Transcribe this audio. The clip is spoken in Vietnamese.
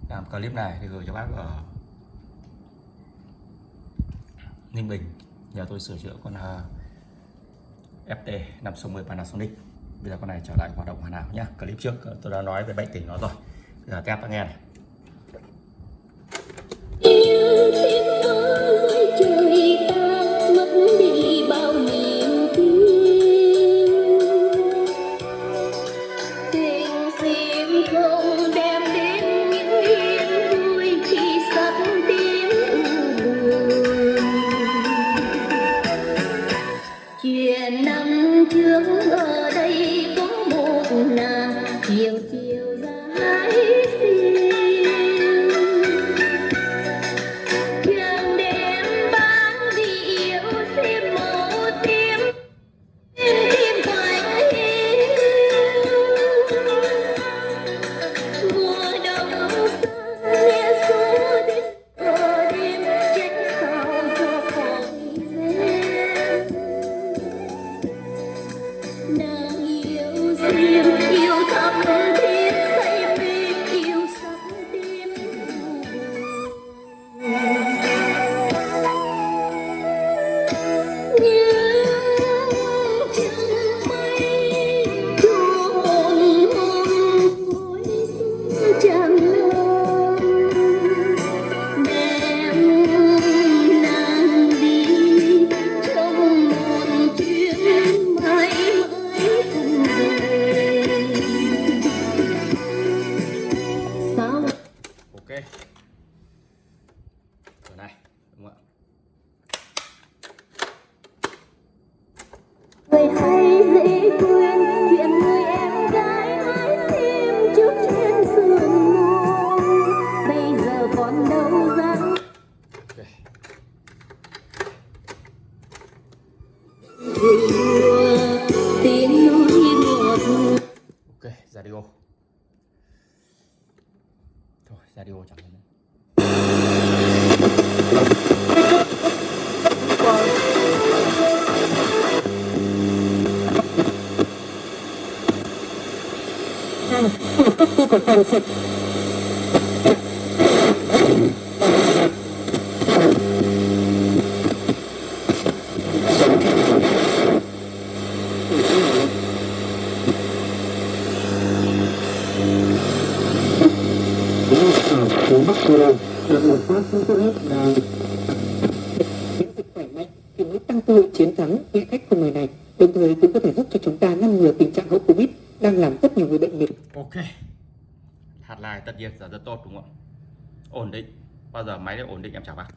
làm clip này thì gửi cho bác ở Ninh Bình, nhờ tôi sửa chữa con t560 Panasonic. Bây giờ con này trở lại hoạt động hoàn hảo nhá. Clip trước tôi đã nói về bệnh tình nó rồi, bây giờ test ta nghe này. Chuyện năm trước ở đây có một nàng chiều chiều ra hái sim, chàng đem bán vì yêu sim màu tím, tim quạnh hiu mùa đông xa nghe số đến ở đêm trách sao cho khỏi rét. Nàng yêu sim yêu thắm thiết say mê yêu sắc tim như trăng mây cho hồn hồn khói sương tràn lan đem nàng đi trong một chuyến mãi mãi cùng về. Sao Ok, cửa này đúng không ạ? người hay dễ quên chuyện người em gái hái sim trước trên sườn non, bây giờ còn đâu dáng Ok. tiếng nói ngọt. Ok, radio. Thôi, radio chẳng lên nữa. Của Bắc Cô là một phát sốt huyết là miễn dịch khỏe mạnh, khiến tăng tươi chiến thắng vị khách của người này, đồng thời cũng có thể giúp cho chúng ta ngăn ngừa tình trạng hậu Covid đang làm rất nhiều người bệnh liệt. Ok, hạt lai tất nhiên là rất tốt đúng không ạ? Ổn định, bao giờ máy nó ổn định em chào bác.